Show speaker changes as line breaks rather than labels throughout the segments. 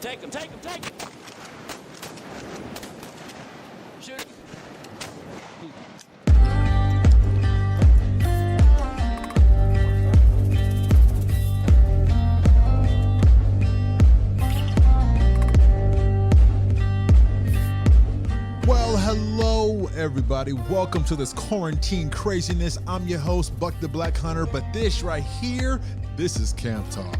Take him, take him, take him. Shoot him.
Well, hello, everybody. Welcome to this quarantine craziness. I'm your host, Buck the Black Hunter, but this right here, this is Camp Talk.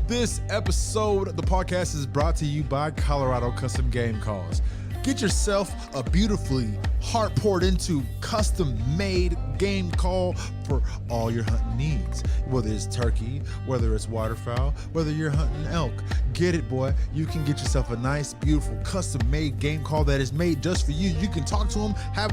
This episode of the podcast is brought to you by Colorado Custom Game Calls. Get yourself a beautifully heart poured into custom-made game call for all your hunting needs. Whether it's turkey, whether it's waterfowl, whether you're hunting elk, get it, boy. You can get yourself a nice, beautiful, custom-made game call that is made just for you. You can talk to them, have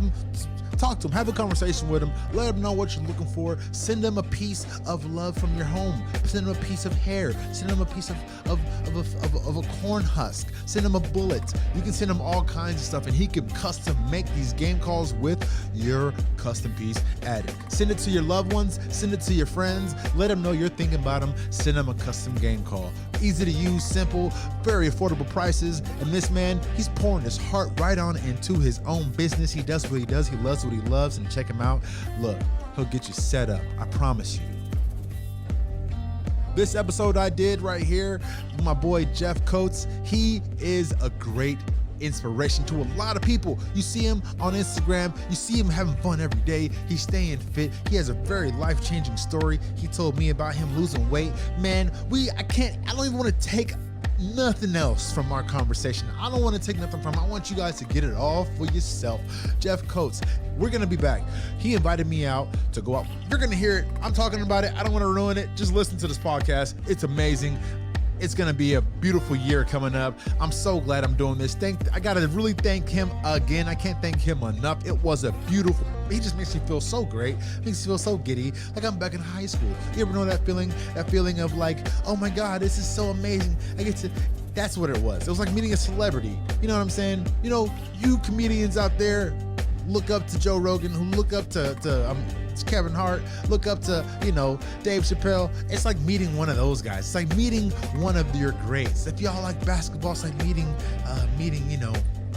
a conversation with them, let them know what you're looking for. Send them a piece of love from your home. Send them a piece of hair. Send them a piece of a corn husk. Send them a bullet. You can send him all kinds of stuff, and he can custom make these game calls with your custom piece added. Send it to your loved ones. Send it to your friends. Let them know you're thinking about them. Send them a custom game call. Easy to use, simple, very affordable prices. And this man, he's pouring his heart right on into his own business. He does what he does. He loves what he loves, and check him out. Look, he'll get you set up. I promise you. This episode I did right here with my boy Jeff Coates. He is a great inspiration to a lot of people. You see him on Instagram. You see him having fun every day. He's staying fit. He has a very life-changing story. He told me about him losing weight. Man, I don't even want to take nothing else from our conversation. I don't want to take nothing from it. I want you guys to get it all for yourself. Jeff Coates, we're going to be back. He invited me out to go out. You're going to hear it. I'm talking about it. I don't want to ruin it. Just listen to this podcast. It's amazing. It's going to be a beautiful year coming up. I'm so glad I'm doing this. I got to really thank him again. I can't thank him enough. It was a beautiful, he just makes me feel so great. Makes me feel so giddy. Like I'm back in high school. You ever know that feeling? That feeling of like, oh my God, this is so amazing. That's what it was. It was like meeting a celebrity. You know what I'm saying? You know, you comedians out there look up to Joe Rogan, who look up to Kevin Hart, look up to, Dave Chappelle. It's like meeting one of those guys. It's like meeting one of your greats. If y'all like basketball, it's like meeting, I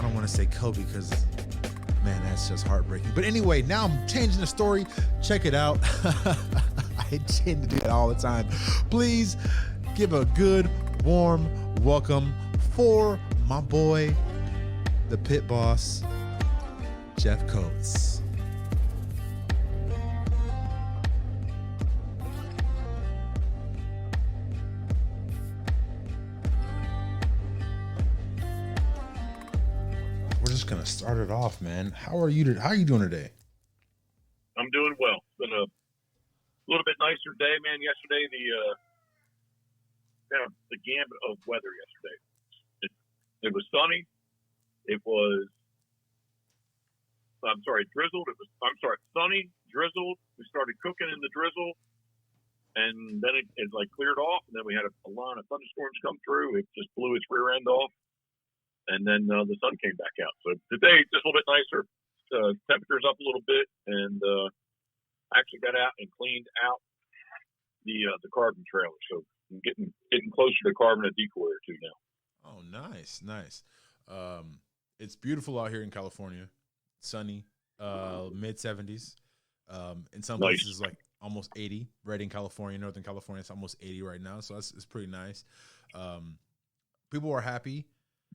don't want to say Kobe because, man, that's just heartbreaking. But anyway, now I'm changing the story. Check it out. I tend to do that all the time. Please give a good, warm welcome for my boy, the pit boss, Jeff Coates. We're just gonna start it off, man. How are you doing today?
I'm doing well. It's been a little bit nicer day, man. Yesterday, the gambit of weather yesterday. It was sunny. It was, drizzled. Sunny, drizzled. We started cooking in the drizzle, and then it like cleared off, and then we had a line of thunderstorms come through. It just blew its rear end off, and then the sun came back out. So today, just a little bit nicer. Temperature's up a little bit, and I actually got out and cleaned out the carbon trailer. So I'm getting closer to carving a decoy or two now.
Oh, nice. It's beautiful out here in California. Sunny, mid 70s. In some places like almost 80. Redding, California, Northern California, it's almost 80 right now. So it's pretty nice. People are happy.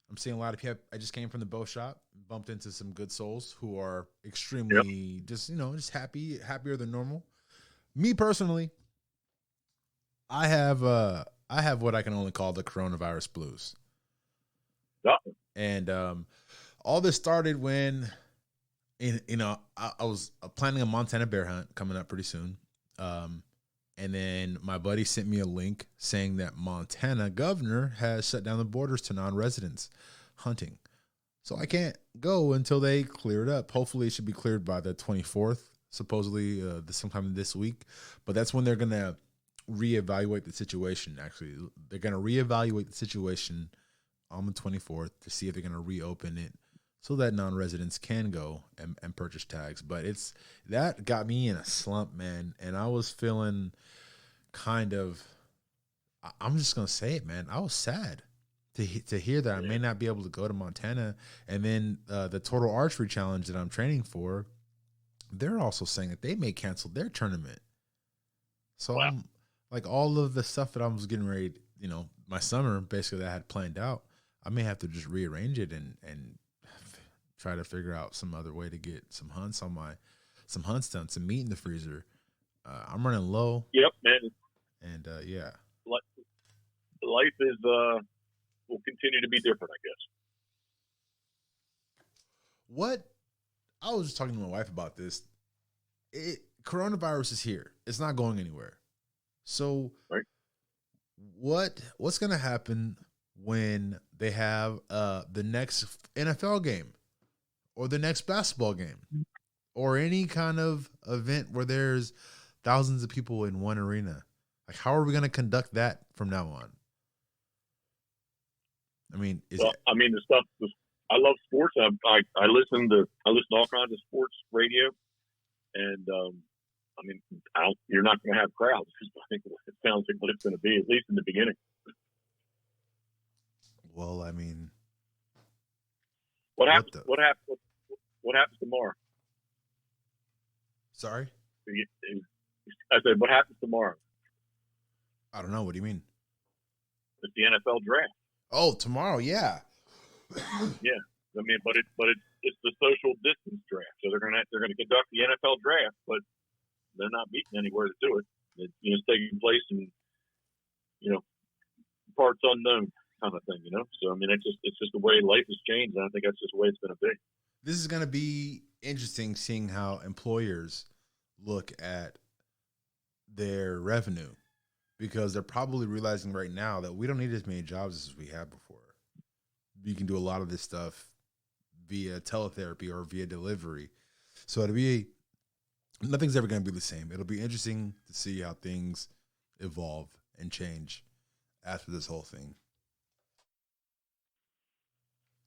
I'm seeing a lot of people. I just came from the bow shop, bumped into some good souls who are extremely just happier than normal. Me personally, I have what I can only call the coronavirus blues.
Yeah.
And all this started when, I was planning a Montana bear hunt coming up pretty soon. And then my buddy sent me a link saying that Montana governor has shut down the borders to non-residents hunting. So I can't go until they clear it up. Hopefully it should be cleared by the 24th, supposedly sometime this week. But that's when they're going to reevaluate the situation. Actually, they're going to reevaluate the situation on the 24th to see if they're going to reopen it so that non-residents can go and purchase tags. But that got me in a slump, man. And I was feeling I'm just going to say it, man. I was sad. to hear that I may not be able to go to Montana. And then the Total Archery Challenge that I'm training for, they're also saying that they may cancel their tournament. So
wow.
I'm like, all of the stuff that I was getting ready, you know, my summer basically that I had planned out, I may have to just rearrange it and try to figure out some other way to get some hunts done, some meat in the freezer. I'm running low.
Yep, man.
And yeah.
Life is will continue to be different, I guess.
What I was just talking to my wife about this. Coronavirus is here. It's not going anywhere. So
right.
What's going to happen when they have the next NFL game or the next basketball game or any kind of event where there's thousands of people in one arena? Like, how are we going to conduct that from now on? I mean,
the stuff. I love sports. I listen to all kinds of sports radio, and you're not going to have crowds. I think it sounds like what it's going to be, at least in the beginning.
Well, I mean,
what happens tomorrow?
Sorry,
I said, what happens tomorrow?
I don't know. What do you mean?
It's the NFL draft.
Oh, tomorrow, yeah.
Yeah, I mean, but it's the social distance draft. So they're gonna conduct the NFL draft, but they're not meeting anywhere to do it. It's taking place in parts unknown kind of thing. So I mean, it's just the way life has changed, and I think that's just the way it's going to be.
This is going to be interesting, seeing how employers look at their revenue, because they're probably realizing right now that we don't need as many jobs as we had before. You can do a lot of this stuff via teletherapy or via delivery. So nothing's ever going to be the same. It'll be interesting to see how things evolve and change after this whole thing.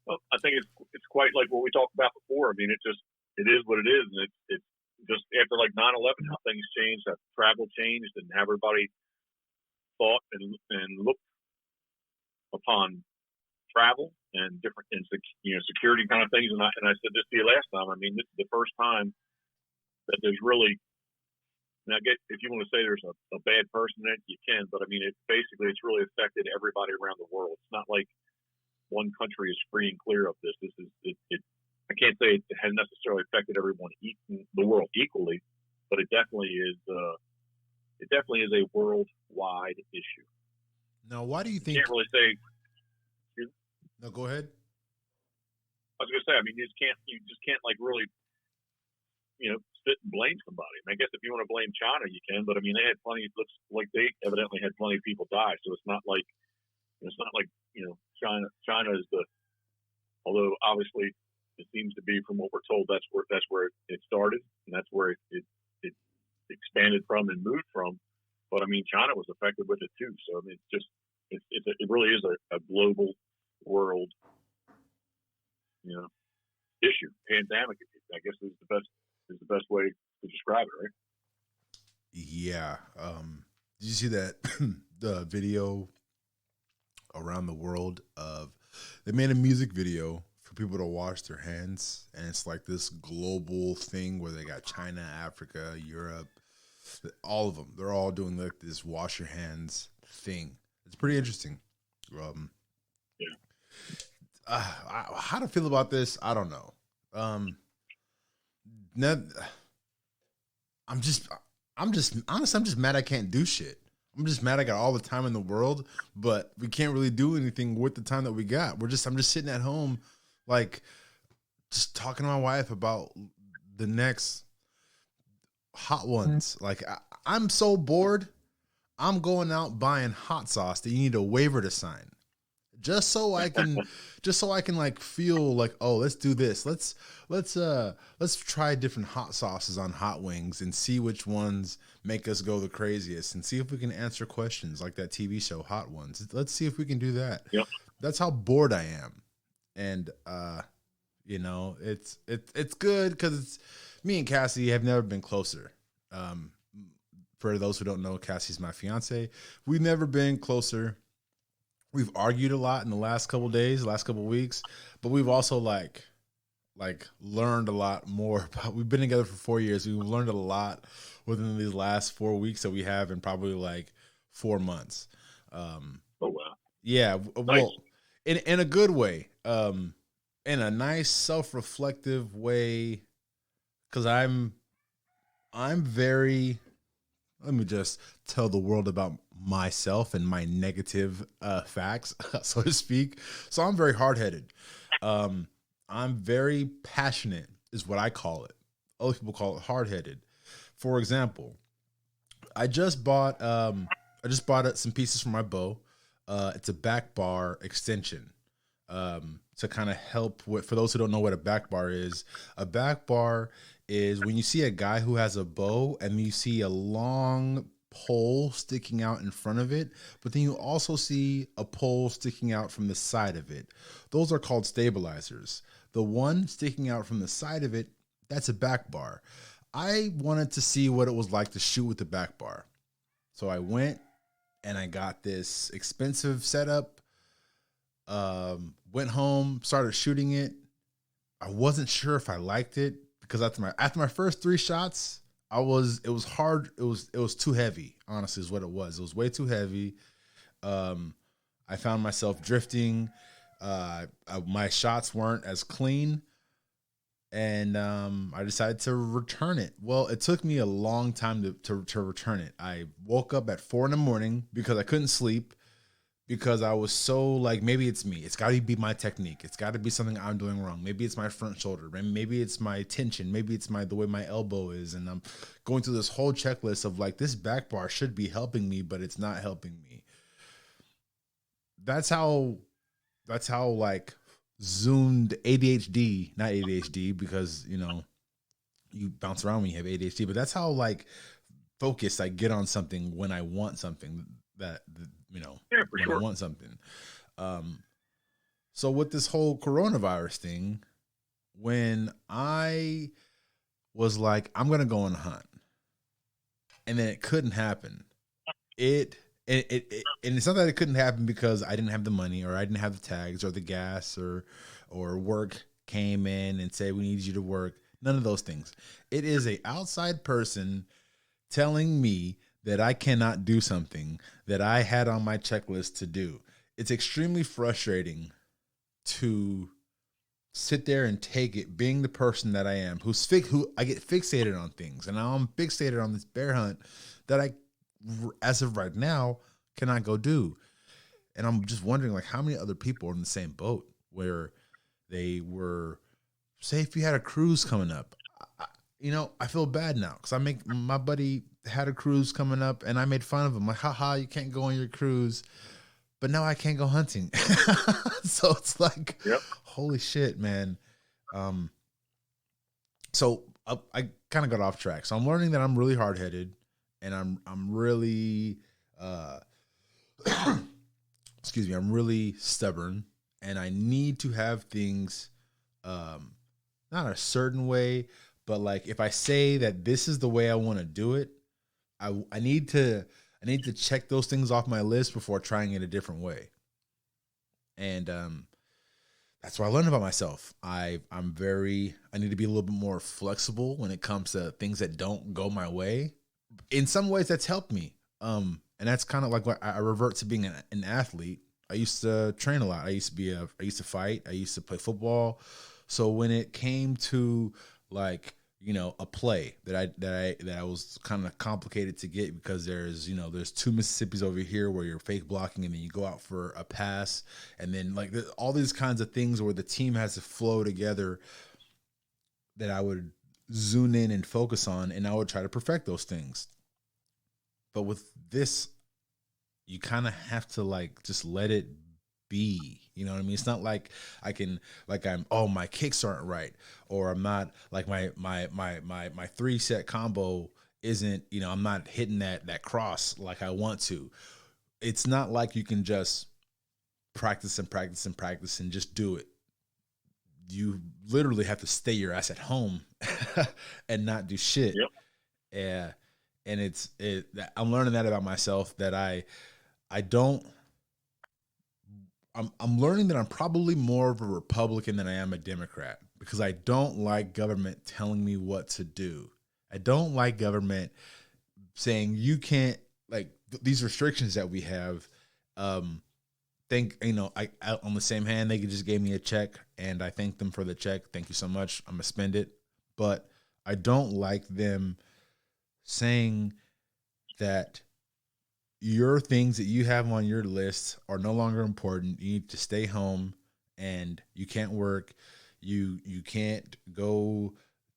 Well, I think it's quite like what we talked about before. I mean, it is what it is, and it's just after like 9/11, how things changed, how travel changed, and how everybody thought and looked upon travel and different security kind of things. And I said this to you last time. I mean, this is the first time that there's really, and I get, if you want to say there's a bad person in it, you can, but I mean, it's really affected everybody around the world. It's not like one country is free and clear of this. I can't say it has necessarily affected everyone in the world equally, but it definitely is a worldwide issue.
Now, why do you think?
You can't really say.
No, go ahead.
I was going to say, I mean, you just can't like really, sit and blame somebody. I guess if you want to blame China, you can, but I mean, they had plenty. It looks like they evidently had plenty of people die, so it's not like China is although obviously it seems to be, from what we're told, that's where it started, and that's where it expanded from and moved from. But I mean, China was affected with it too. So I mean, it really is a global world, issue, pandemic. I guess is the best way to describe it, right?
Yeah. Did you see that the video around the world they made a music video for people to wash their hands, and it's like this global thing where they got China, Africa, Europe, all of them. They're all doing like this wash your hands thing. It's pretty interesting. How to feel about this, I don't know. I'm just honestly, I'm just mad I can't do shit. I'm just mad I got all the time in the world, but we can't really do anything with the time that we got. I'm just sitting at home, like, just talking to my wife about the next hot ones. Like, I'm so bored. I'm going out buying hot sauce that you need a waiver to sign, just so I can like feel like, oh, let's do this. Let's try different hot sauces on hot wings and see which ones make us go the craziest, and see if we can answer questions like that TV show Hot Ones. Let's see if we can do that. Yep. That's how bored I am. And it's good because it's me and Cassie have never been closer. For those who don't know, Cassie's my fiance. We've never been closer. we've argued a lot in the last couple days, last couple weeks, but we've also like learned a lot more. We've been together for 4 years. We've learned a lot within these last 4 weeks that we have in probably like 4 months.
Oh wow.
Yeah,
Nice.
well, in a good way, in a nice self-reflective way, because I'm very. Let me just tell the world about myself and my negative facts, so to speak. So I'm very hard-headed. I'm very passionate, is what I call it. Other people call it hard-headed. For example, I just bought some pieces for my bow. It's a back bar extension to kind of help with. For those who don't know what a back bar is when you see a guy who has a bow and you see a long pole sticking out in front of it, but then you also see a pole sticking out from the side of it. Those are called stabilizers. The one sticking out from the side of it, that's a back bar. I wanted to see what it was like to shoot with the back bar. So I went and I got this expensive setup, went home, started shooting it. I wasn't sure if I liked it because after my first 3 shots, it was hard. It was too heavy, honestly, is what it was. It was way too heavy. I found myself drifting. My shots weren't as clean. And I decided to return it. Well, it took me a long time to return it. I woke up at 4 a.m. because I couldn't sleep, because I was so like, maybe it's me. It's got to be my technique. It's got to be something I'm doing wrong. Maybe it's my front shoulder. Maybe it's my tension. Maybe it's the way my elbow is. And I'm going through this whole checklist of like, this back bar should be helping me, but it's not helping me. That's how like zoomed ADHD, not ADHD, because you bounce around when you have ADHD, but that's how like focused I get on something when I want something that when I want something. So with this whole coronavirus thing, when I was like, I'm gonna go on a hunt, and then it couldn't happen. And it's not that it couldn't happen because I didn't have the money, or I didn't have the tags, or the gas, or work came in and said, we need you to work. None of those things. It is a outside person telling me that I cannot do something that I had on my checklist to do. It's extremely frustrating to sit there and take it, being the person that I am, who I get fixated on things, and now I'm fixated on this bear hunt that I, as of right now, cannot go do. And I'm just wondering, like, how many other people are in the same boat where they were, say, if you had a cruise coming up, I feel bad now because my buddy had a cruise coming up and I made fun of him. Like, haha, you can't go on your cruise, but now I can't go hunting. So it's like, yep. Holy shit, man. So I kind of got off track. So I'm learning that I'm really hard-headed, and I'm really, excuse me, I'm really stubborn, and I need to have things, not a certain way, but like if I say that this is the way I want to do it, I need to check those things off my list before trying it a different way. And that's what I learned about myself. I need to be a little bit more flexible when it comes to things that don't go my way. In some ways, that's helped me. And that's kind of like what I revert to being an athlete. I used to train a lot. I used to fight. I used to play football. So when it came to like, a play that I was kind of complicated to get, because there's 2 Mississippis over here where you're fake blocking, and then you go out for a pass, and then like all these kinds of things where the team has to flow together, that I would zoom in and focus on, and I would try to perfect those things. But with this, you kind of have to like just let it be. You know what I mean? It's not like my kicks aren't right, or I'm not like my 3-set combo isn't, I'm not hitting that cross like I want to. It's not like you can just practice and just do it. You literally have to stay your ass at home and not do shit.
Yep.
Yeah. And I'm learning that about myself, that I don't I'm learning that I'm probably more of a Republican than I am a Democrat because I don't like government telling me what to do. I don't like government saying you can't like these restrictions that we have. Think I on the same hand they just gave me a check and I thank them for the check. Thank you so much. I'm gonna spend it, but I don't like them saying that your things that you have on your list are no longer important. You need to stay home and you can't work. You can't go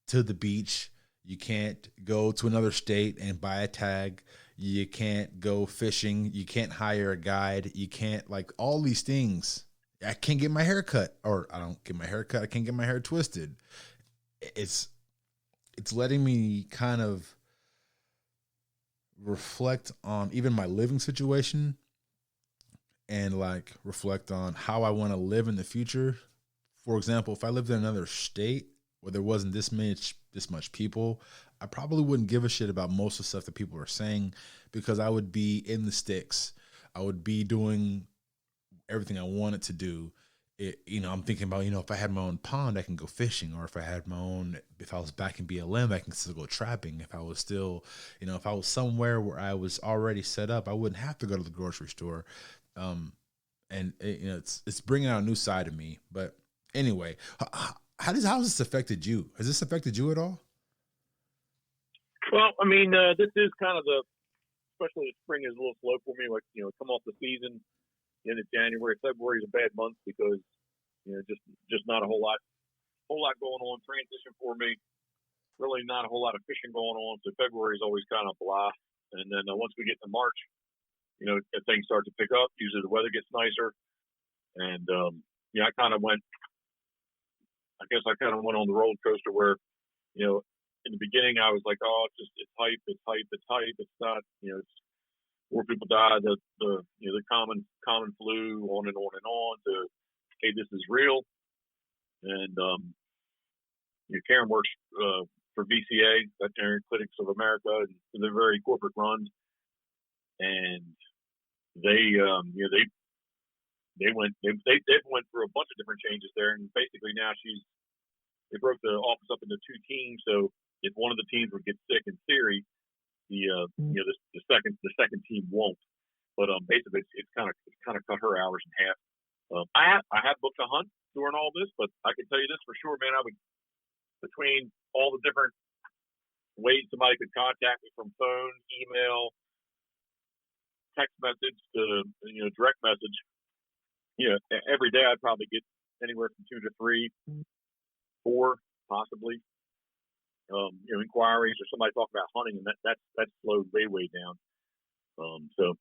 to the beach. You can't go to another state and buy a tag. You can't go fishing. You can't hire a guide. You can't like all these things. I can't get my hair cut or I don't get my hair cut. I can't get my hair twisted. It's letting me kind of reflect on even my living situation and like reflect on how I want to live in the future. For example, if I lived in another state where there wasn't this much people, I probably wouldn't give a shit about most of the stuff that people are saying because I would be in the sticks. I would be doing everything I wanted to do. I'm thinking about, if I had my own pond, I can go fishing, or if I was back in BLM, I can still go trapping. If I was still, if I was somewhere where I was already set up, I wouldn't have to go to the grocery store. It's bringing out a new side of me. But anyway, how has this affected you? Has this affected you at all?
Well, I mean, this is kind of especially the spring is a little slow for me. Like, come off the season. Into January, February is a bad month because just not a whole lot going on. Transition for me, really not a whole lot of fishing going on. So February is always kind of blah, and then once we get to March, things start to pick up. Usually the weather gets nicer, and I kind of went. I guess I kind of went on the roller coaster where, in the beginning I was like, oh, it's hype. It's not, more people died, the common flu, on and on and on. To hey, this is real. And Karen works for VCA, Veterinary Clinics of America, and they're very corporate run. And they went through a bunch of different changes there, and basically now they broke the office up into two teams. So if one of the teams would get sick, in theory, the second team won't, but basically it's kind of cut her hours in half. I have booked a hunt during all this, but I can tell you this for sure, man. I would, between all the different ways somebody could contact me from phone, email, text message to direct message, every day I'd probably get anywhere from 2 to 3, 4 possibly. Inquiries or somebody talking about hunting, and that's slowed way down. So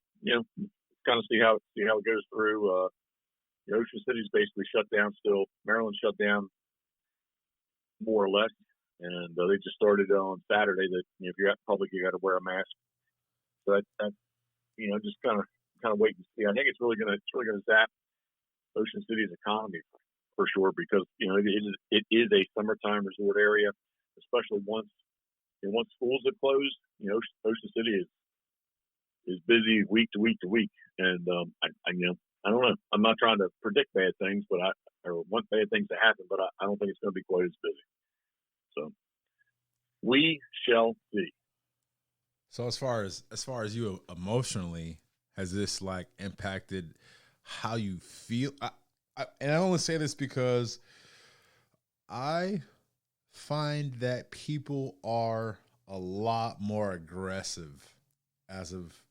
kind of see how it goes through. Ocean City's basically shut down still. Maryland shut down more or less, and they just started on Saturday that if you're out in public, you got to wear a mask. So that just kind of wait and see. I think it's really gonna zap Ocean City's economy for sure because it is a summertime resort area. Especially once schools have closed, Ocean City is busy week to week to week, and I don't know. I'm not trying to predict bad things, but I want bad things to happen, but I don't think it's going to be quite as busy. So we shall see.
So as far as you emotionally, has this like impacted how you feel? And I only say this because I find that people are a lot more aggressive as of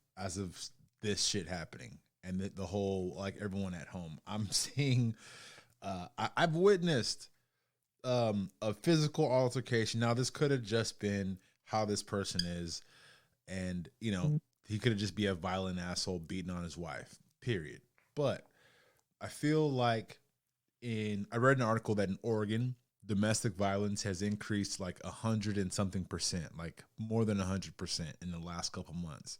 this shit happening and the whole like everyone at home. I'm seeing I've witnessed a physical altercation. Now this could have just been how this person is, and he could have just be a violent asshole beating on his wife, period. But I feel like I read an article that in Oregon domestic violence has increased like 100 and something percent, like more than 100% in the last couple months.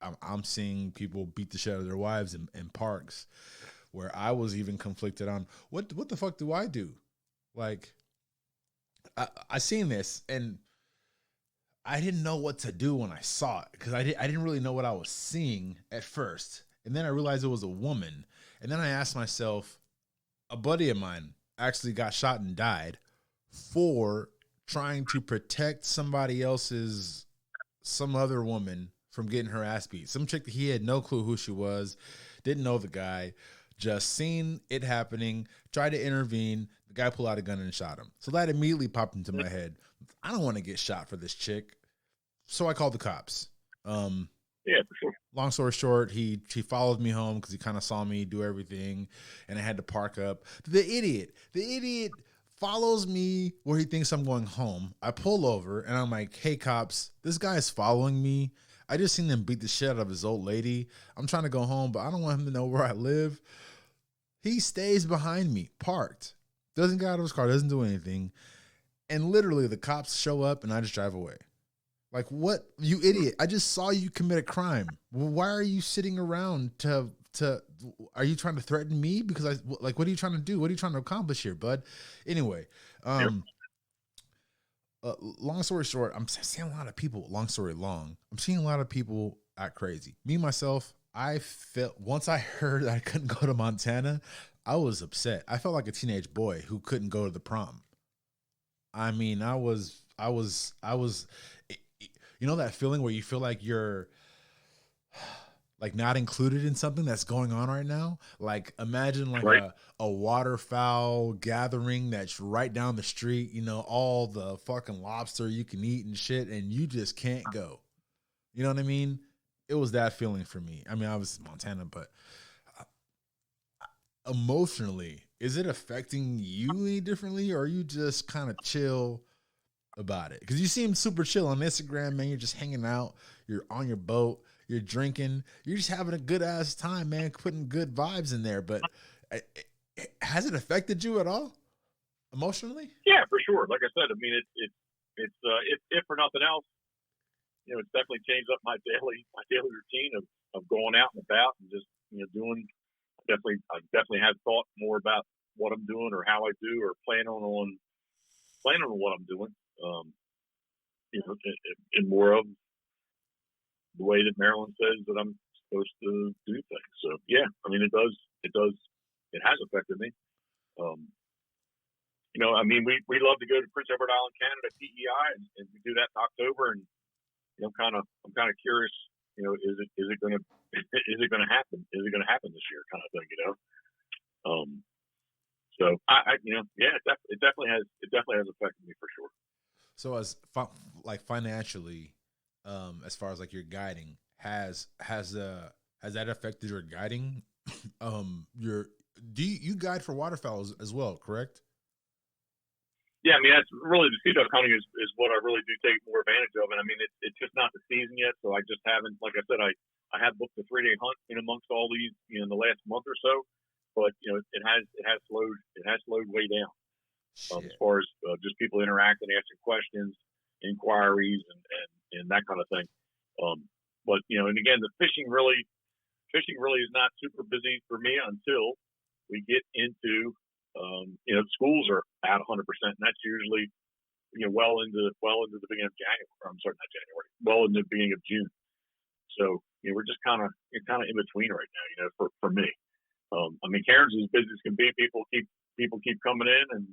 I'm seeing people beat the shit out of their wives in parks, where I was even conflicted on what the fuck do I do? Like, I seen this and I didn't know what to do when I saw it because I didn't really know what I was seeing at first. And then I realized it was a woman. And then I asked myself, a buddy of mine actually got shot and died for trying to protect somebody else's, some other woman from getting her ass beat. Some chick that he had no clue who she was, didn't know the guy, just seen it happening, tried to intervene. The guy pulled out a gun and shot him. So that immediately popped into my head. I don't want to get shot for this chick. So I called the cops.
Yeah, for sure.
Long story short, he followed me home because he kind of saw me do everything, and I had to park up. The idiot follows me where he thinks I'm going home. I pull over, and I'm like, hey, cops, this guy is following me. I just seen him beat the shit out of his old lady. I'm trying to go home, but I don't want him to know where I live. He stays behind me, parked. Doesn't get out of his car, doesn't do anything. And literally, the cops show up, and I just drive away. Like, what? You idiot. I just saw you commit a crime. Why are you sitting around are you trying to threaten me? Because what are you trying to do? What are you trying to accomplish here, bud? Anyway, long story short, I'm seeing a lot of people, long story long, I'm seeing a lot of people act crazy. Me, myself, I felt, once I heard that I couldn't go to Montana, I was upset. I felt like a teenage boy who couldn't go to the prom. I mean, I was, you know, that feeling where you feel like you're like not included in something that's going on right now. Like, imagine like
Right.
a waterfowl gathering that's right down the street, you know, all the fucking lobster you can eat and shit, and you just can't go. You know what I mean? It was that feeling for me. I mean, I was in Montana, but emotionally, is it affecting you any differently, or are you just kind of chill about it? Because you seem super chill on Instagram, man. You're just hanging out, you're on your boat, you're drinking, you're just having a good ass time, man, putting good vibes in there. But has it affected you at all emotionally?
Yeah, for sure. Like I said, I mean, it's if for nothing else, you know, it's definitely changed up my daily routine of going out and about and just, you know, doing. I definitely have thought more about what I'm doing or how I do or planning on what I'm doing. You know, in more of the way that Maryland says that I'm supposed to do things. So yeah, I mean, it has affected me. You know, I mean, we love to go to Prince Edward Island, Canada, PEI, and we do that in October. And you know, I'm kind of curious. You know, is it going to happen? Is it going to happen this year? Kind of thing. You know. So I you know, yeah, it definitely has affected me for sure. So
as like financially, as far as like your guiding, has that affected your guiding? You guide for waterfowl as well, correct?
Yeah, I mean, that's really the sea duck hunting is what I really do take more advantage of. And I mean, it's just not the season yet, so I just haven't. Like I said, I have booked a 3-day hunt in amongst all these, you know, in the last month or so. But you know, it has slowed way down as far as just people interacting, asking questions, inquiries, and that kind of thing. But you know, and again, the fishing really is not super busy for me until we get into you know, schools are at 100%, and that's usually, you know, well into the beginning of January. I'm sorry, not January. Well into the beginning of June. So you know, we're just kind of in between right now. You know, for me, I mean, Karen's as busy as can be. People keep coming in and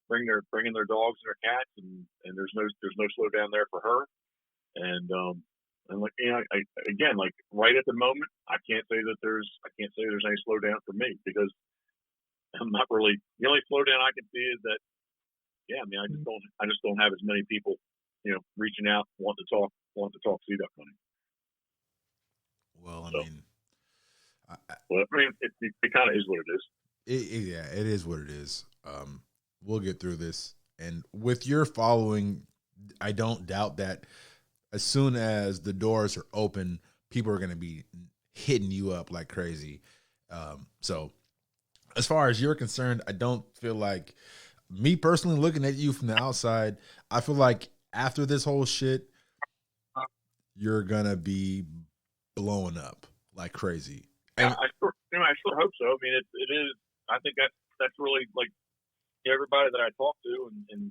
bringing their dogs and their cats, and there's no slowdown there for her. And like, you know, again, like right at the moment, I can't say there's any slowdown for me because I'm not really, the only slowdown I can see is that, yeah, I mean, I just don't have as many people, you know, reaching out, want to talk sea duck hunting.
Well, I mean,
it kind of is what it is.
Yeah, it is what it is. We'll get through this. And with your following, I don't doubt that as soon as the doors are open, people are going to be hitting you up like crazy. So as far as you're concerned, I don't feel like, me personally looking at you from the outside, I feel like after this whole shit, you're going to be blowing up like crazy.
And I sure hope so. I mean, it is, I think that's really like everybody that I talk to and,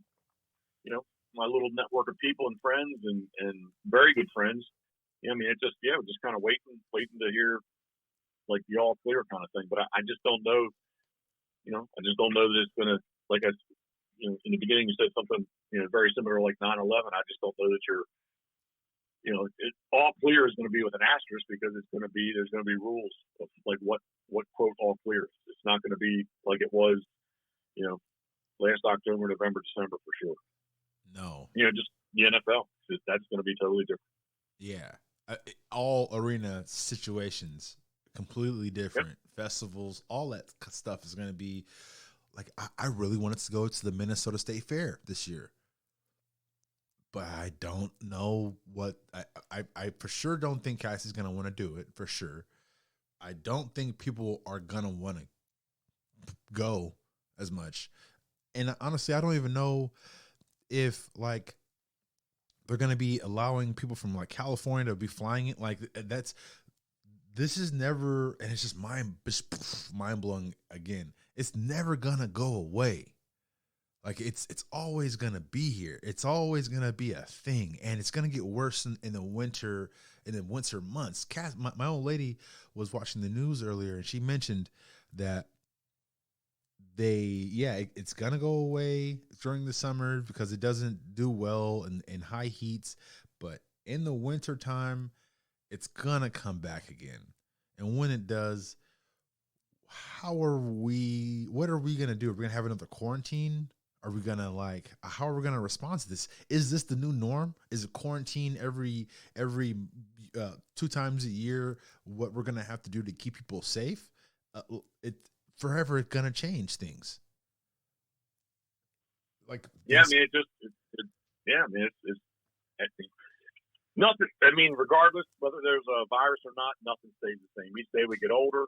you know, my little network of people and friends and very good friends. You know, I mean, we're just kind of waiting to hear like the all clear kind of thing. But I just don't know. I just don't know that it's going to, like in the beginning you said something, very similar to like 9/11. I just don't know that all clear is going to be with an asterisk because there's going to be rules of like what quote all clear is. It's not going to be like it was, last October, November, December for sure.
No.
Just the NFL. That's going to be totally different.
Yeah. All arena situations completely different. Yep. Festivals, all that stuff is going to be like, I really wanted to go to the Minnesota State Fair this year, but I don't know what I for sure don't think Cassie's going to want to do it for sure. I don't think people are going to want to go as much. And honestly, I don't even know if like they're going to be allowing people from like California to be flying it. Like this is never, and it's just mind blowing again. It's never going to go away. Like it's always going to be here. It's always going to be a thing. And it's going to get worse in the winter months. My old lady was watching the news earlier and she mentioned that it's going to go away during the summer because it doesn't do well in high heats, but in the winter time, it's going to come back again. And when it does, what are we going to do? Are we going to have another quarantine? Are we going to how are we going to respond to this? Is this the new norm? Is it quarantine every 2 times a year? What we're going to have to do to keep people safe? Forever going to change things. Like,
yeah, I mean, it's nothing. I mean, regardless whether there's a virus or not, nothing stays the same. Each day we get older,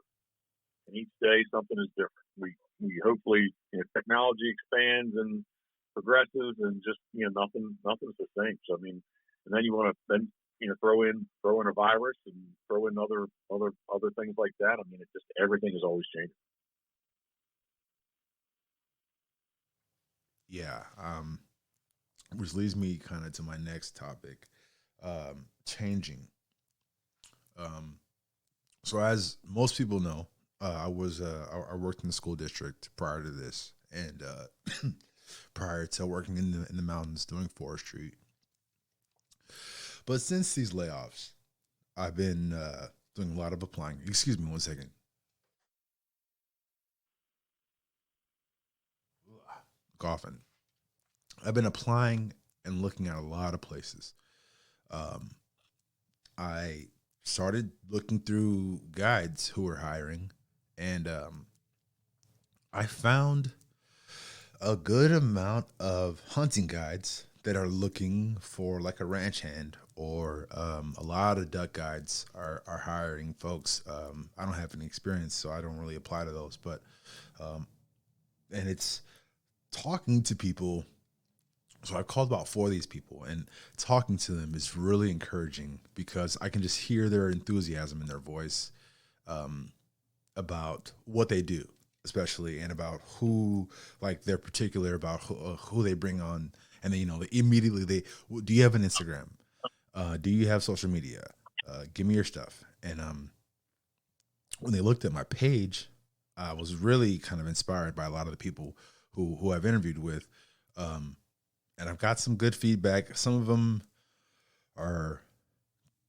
and each day something is different. We hopefully technology expands and progresses, and just nothing's the same. So I mean, and then you want to throw in a virus and throw in other things like that. I mean, it just everything is always changing.
Yeah, which leads me kind of to my next topic, changing. So as most people know, I worked in the school district prior to this, and prior to working in the mountains doing forestry. But since these layoffs, I've been doing a lot of applying. Excuse me 1 second. Coughing. I've been applying and looking at a lot of places. I started looking through guides who were hiring, and I found a good amount of hunting guides that are looking for like a ranch hand, or a lot of duck guides are hiring folks. I don't have any experience, so I don't really apply to those, but and it's talking to people. So I called about 4 of these people, and talking to them is really encouraging because I can just hear their enthusiasm in their voice about what they do, especially, and about who, like, they're particular about who they bring on. And then, immediately do you have an Instagram? Do you have social media? Give me your stuff. And when they looked at my page, I was really kind of inspired by a lot of the people who I've interviewed with. And I've got some good feedback. Some of them are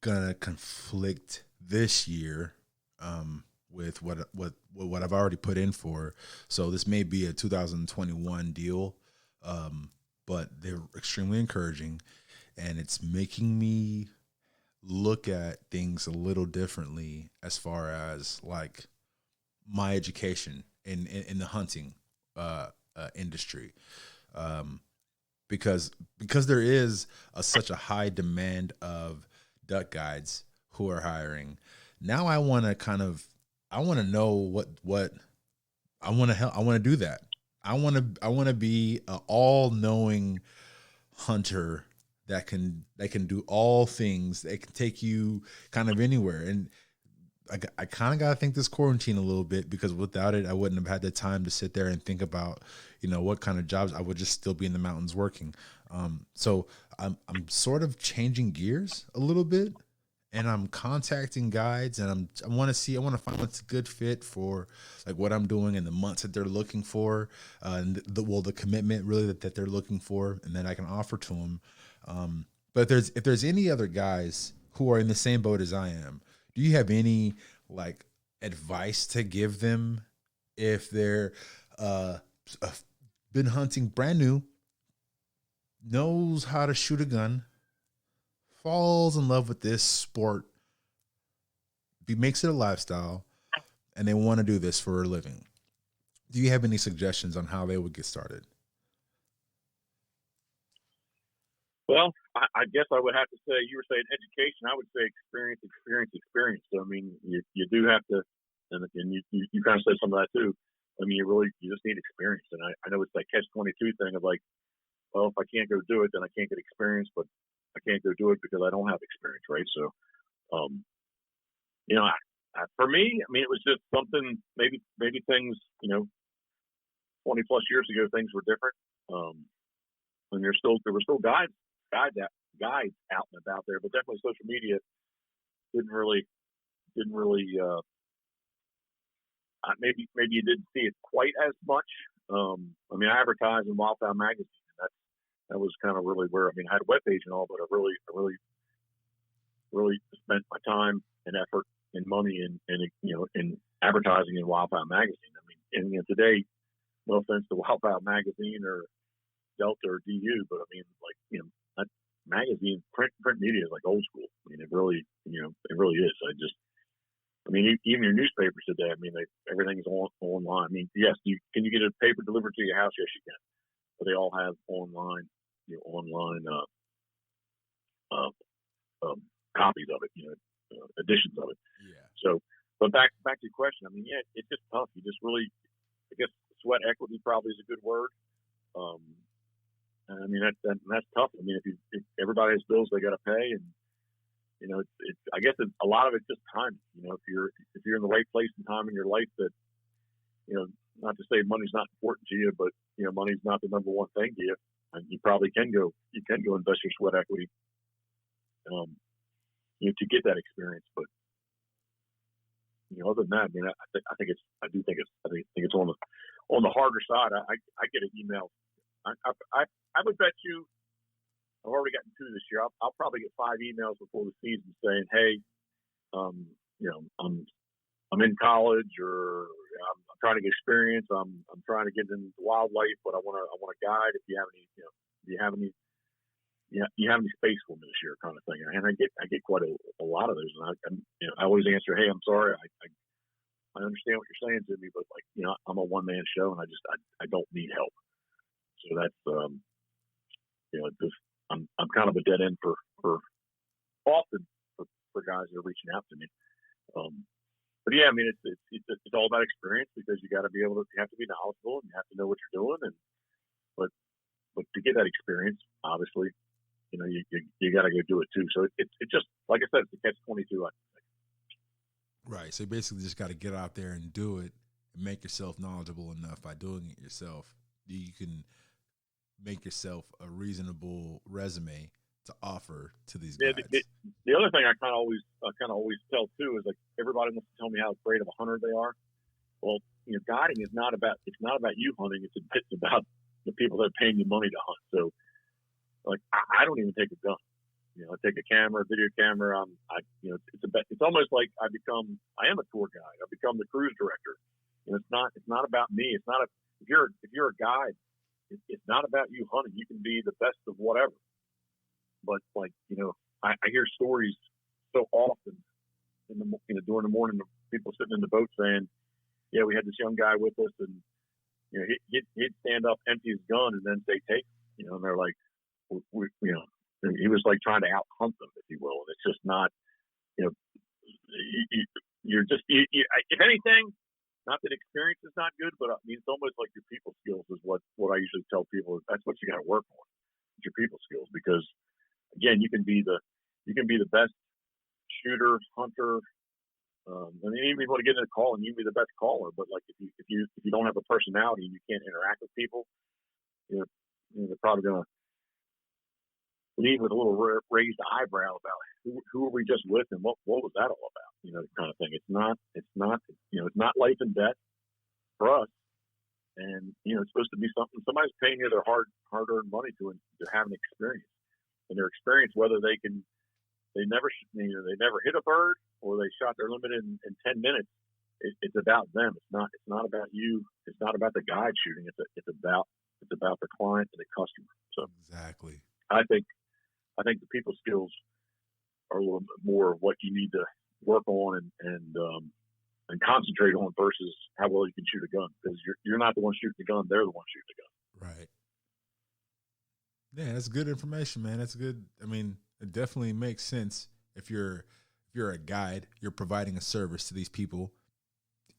going to conflict this year with what I've already put in for. So this may be a 2021 deal, but they're extremely encouraging, and it's making me look at things a little differently as far as like my education in the hunting industry. Because there is such a high demand of duck guides who are hiring. Now I want to know what I want to help. I want to do that. I want to be an all-knowing hunter that can do all things. They can take you kind of anywhere. And I kind of got to think this quarantine a little bit, because without it, I wouldn't have had the time to sit there and think about, what kind of jobs. I would just still be in the mountains working. So I'm sort of changing gears a little bit, and I'm contacting guides, and I want to find what's a good fit for like what I'm doing and the months that they're looking for, and the commitment really that they're looking for, and that I can offer to them. But if there's any other guys who are in the same boat as I am, do you have any like advice to give them if they're been hunting brand new, knows how to shoot a gun, falls in love with this sport, makes it a lifestyle, and they want to do this for a living? Do you have any suggestions on how they would get started?
Well, I guess I would have to say, you were saying education. I would say experience. So, I mean, you do have to, and you kind of said some of that too. I mean, you just need experience. And I know it's that catch-22 thing of like, well, if I can't go do it, then I can't get experience, but I can't go do it because I don't have experience, right? So, you know, for me, I mean, it was just something, maybe things, 20 plus years ago, things were different. And there were still guides out and about there, but definitely social media didn't really maybe you didn't see it quite as much. I mean, I advertised in Wildfowl magazine, and that was kind of really where, I mean, I had a webpage and all, but I really spent my time and effort and money in advertising in Wildfowl magazine. I mean, and today, no offense to Wildfowl magazine or Delta or DU, but I mean, like, that magazine, print media is like old school. I mean, it really is. I mean, even your newspapers today, I mean, everything's online. I mean, yes, can you get a paper delivered to your house? Yes, you can. But they all have online copies of it, editions of it.
Yeah.
So, but back to your question. I mean, yeah, it's just tough. You just really, I guess, sweat equity probably is a good word. I mean, that's tough. I mean, if everybody has bills they got to pay, and I guess a lot of it's just time. If you're in the right place and time in your life, that not to say money's not important to you, but money's not the number one thing to you, and you probably can go invest your sweat equity, to get that experience. But other than that, I mean, I think it's on the harder side. I get an email. I would bet you, I've already gotten 2 this year. I'll probably get 5 emails before the season saying, "Hey, I'm in college, or I'm trying to get experience. I'm trying to get into wildlife, but I want a guide. If you have any space for me this year," kind of thing. And I get quite a lot of those, and I always answer, "Hey, I'm sorry. I understand what you're saying to me, but I'm a one-man show, and I don't need help." So that's I'm kind of a dead end for often for guys that are reaching out to me. But yeah, I mean, it's all about experience, because you have to be knowledgeable, and you have to know what you're doing, but to get that experience, obviously, you got to go do it too. So it's just, like I said, it's the catch-22.
Right. So you basically just got to get out there and do it, and make yourself knowledgeable enough. By doing it yourself, you can make yourself a reasonable resume to offer to these guys.
The other thing I kind of always tell too is, like, everybody wants to tell me how great of a hunter they are. Well, guiding is not about you hunting. It's about the people that are paying you money to hunt. So, like, I don't even take a gun. I take a camera, a video camera. It's almost like I am a tour guide. I become the cruise director. It's not about me. It's not if you're a guide, it's not about you hunting. You can be the best of whatever. But, like, I hear stories so often during the morning of people sitting in the boat saying, "Yeah, we had this young guy with us, and he'd stand up, empty his gun, and then say, 'Take,' and they're like, he was like trying to out hunt them, if you will. And it's just not, if anything, not that experience is not good, but I mean, it's almost like your people skills is what I usually tell people. That's what you got to work on, your people skills, because again, you can be the best shooter, hunter. I mean, even if you want to get in a call, and you can be the best caller, but like if you don't have a personality and you can't interact with people, they're probably gonna leave with a little raised eyebrow about who are we just with and what was that all about? Kind of thing. It's not life and death for us. And, it's supposed to be something somebody's paying you their hard earned money to have an experience. And their experience, whether they never hit a bird or they shot their limit in 10 minutes, it's about them. It's not about you. It's not about the guide shooting. It's about the client and the customer. So
exactly.
I think the people skills are a little bit more of what you need to work on and concentrate on versus how well you can shoot a gun, because you're not the one shooting the gun. They're the one shooting the gun.
Right. Yeah, that's good information, man. That's good. I mean, it definitely makes sense. If you're a guide, you're providing a service to these people.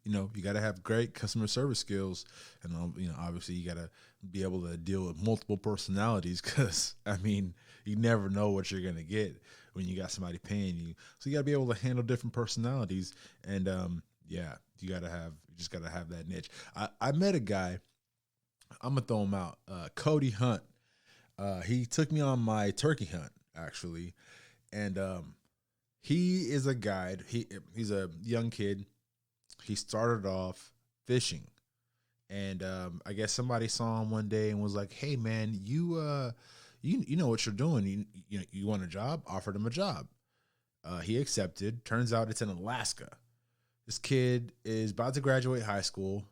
You got to have great customer service skills, and obviously you got to be able to deal with multiple personalities, because I mean, you never know what you're gonna get when you got somebody paying you. So you got to be able to handle different personalities, and you just got to have that niche. I met a guy. I'm gonna throw him out. Cody Hunt. He took me on my turkey hunt, actually, and he is a guide. He's a young kid. He started off fishing, and I guess somebody saw him one day and was like, "Hey, man, you know what you're doing. You want a job?" Offered him a job. He accepted. Turns out it's in Alaska. This kid is about to graduate high school.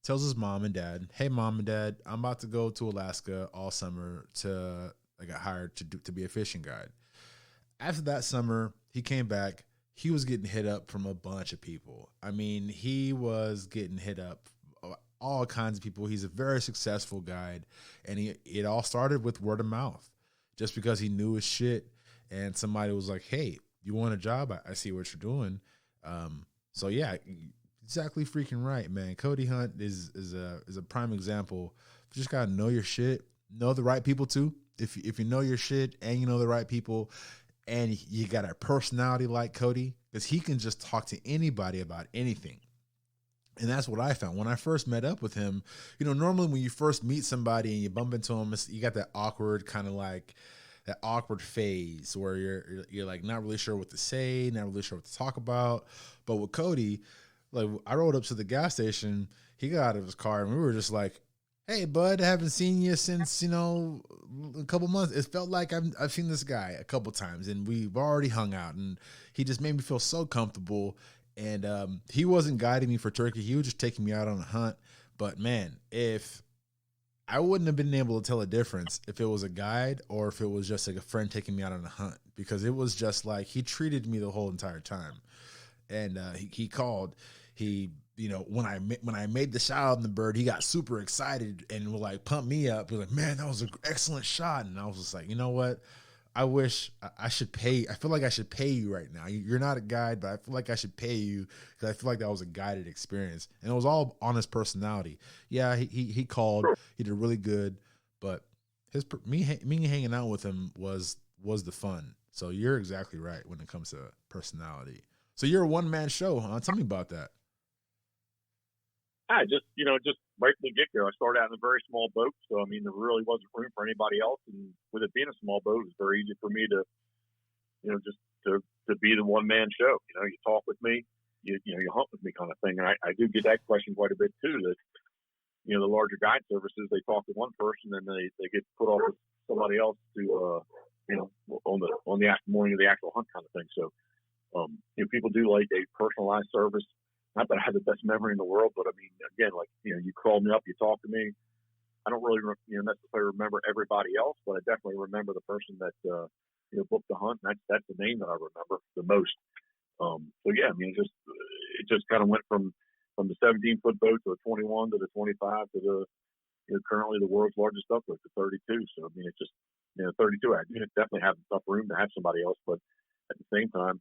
Tells his mom and dad, "Hey, mom and dad, I'm about to go to Alaska all summer I got hired to be a fishing guide." After that summer, he came back. He was getting hit up from a bunch of people. I mean, he was getting hit up all kinds of people. He's a very successful guide, and it all started with word of mouth, just because he knew his shit, and somebody was like, "Hey, you want a job? I see what you're doing." So yeah, exactly freaking right, man. Cody Hunt is a prime example. You just gotta know your shit, know the right people too. If you know your shit and you know the right people, and you got a personality like Cody, because he can just talk to anybody about anything. And that's what I found when I first met up with him. Normally when you first meet somebody and you bump into him, you got that awkward kind of like that awkward phase where you're like not really sure what to say, not really sure what to talk about. But with Cody, like, I rode up to the gas station, he got out of his car, and we were just like, "Hey, bud, I haven't seen you since, a couple months." It felt like I've seen this guy a couple times, and we've already hung out, and he just made me feel so comfortable. And he wasn't guiding me for turkey. He was just taking me out on a hunt. But man, if I wouldn't have been able to tell a difference if it was a guide or if it was just like a friend taking me out on a hunt, because it was just like he treated me the whole entire time. And he called. When I made the shot on the bird, he got super excited and would like pump me up. He was like, "Man, that was an excellent shot." And I was just like, you know what? I wish I should pay. I feel like I should pay you right now. You're not a guide, but I feel like I should pay you, because I feel like that was a guided experience. And it was all on his personality. Yeah, he called. He did really good, but me hanging out with him was the fun. So you're exactly right when it comes to personality. So you're a one-man show, huh? Tell me about that.
I just right from the get-go, I started out in a very small boat. So, I mean, there really wasn't room for anybody else. And with it being a small boat, it was very easy for me to, just to be the one-man show. You talk with me, you hunt with me kind of thing. And I do get that question quite a bit too, that, the larger guide services, they talk to one person and they get put off with somebody else to, on the morning of the actual hunt kind of thing. So, people do like a personalized service. Not that I have the best memory in the world, but I mean, again, like, you call me up, you talk to me. I don't really, necessarily remember everybody else, but I definitely remember the person that, booked the hunt. And that's the name that I remember the most. So yeah, I mean, it just kind of went from the 17-foot boat to the 21 to the 25 to the, currently the world's largest upboat, the 32. So, I mean, it's just, 32, I definitely have enough room to have somebody else, but at the same time,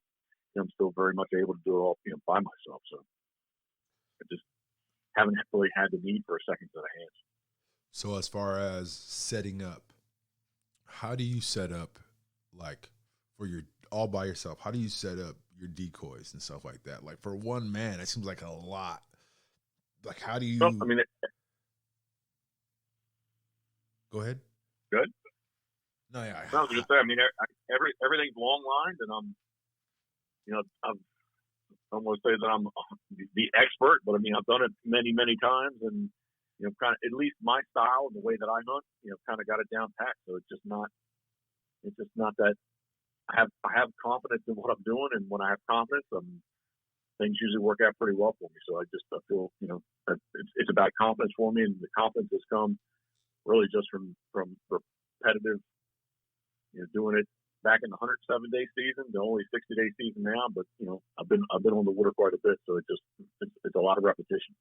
I'm still very much able to do it all, by myself. So I just haven't really had the need for a second set of hands.
So as far as setting up, how do you set up, like, for your all by yourself? How do you set up your decoys and stuff like that? Like, for one man, it seems like a lot. Like, how do you?
Well, I mean,
go ahead.
Good.
No, yeah.
I was just saying. I mean, everything's long lined, and I'm going to say that I'm the expert, but I mean, I've done it many, many times, and kind of at least my style and the way that I hunt, kind of got it down pat. So it's just not that I have confidence in what I'm doing, and when I have confidence, things usually work out pretty well for me. So I feel it's about confidence for me, and the confidence has come really just from repetitive, doing it back in the 107-day season, the only 60-day season now. But I've been on the water quite a bit, so it's a lot of repetition.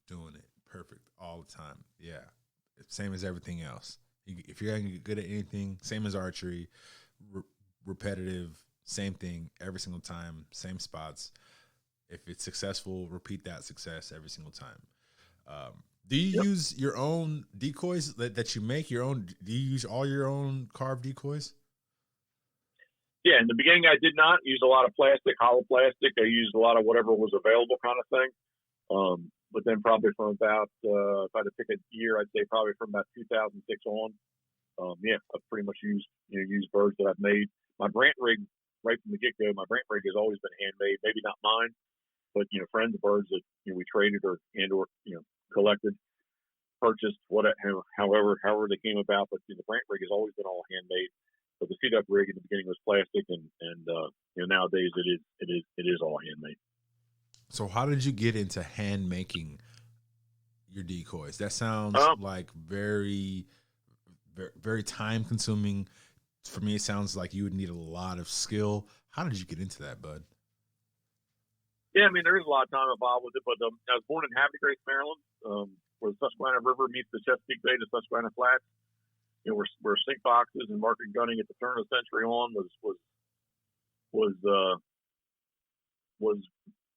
Doing it perfect all the time. Yeah, same as everything else. If you're gonna get good at anything, same as archery, repetitive, same thing every single time, same spots. If it's successful, repeat that success every single time. Do you use your own decoys that you make? Your own? Do you use all your own carved decoys?
Yeah, in the beginning, I did not use a lot of plastic, hollow plastic. I used a lot of whatever was available, kind of thing. But then probably from about, if I had to pick a year, I'd say probably from about 2006 on. I've pretty much used birds that I've made. My brant rig, right from the get go, my brant rig has always been handmade. Maybe not mine, but friends of birds that we traded or collected, purchased, however they came about. But the brant rig has always been all handmade. But the feed up rig in the beginning was plastic, and nowadays it is all handmade.
So how did you get into hand making your decoys? That sounds like very, very, very time consuming. For me, it sounds like you would need a lot of skill. How did you get into that, bud?
Yeah, I mean, there is a lot of time involved with it, but I was born in Havre de Grace, Maryland, where the Susquehanna River meets the Chesapeake Bay to Susquehanna Flats. Where sink boxes and market gunning at the turn of the century on was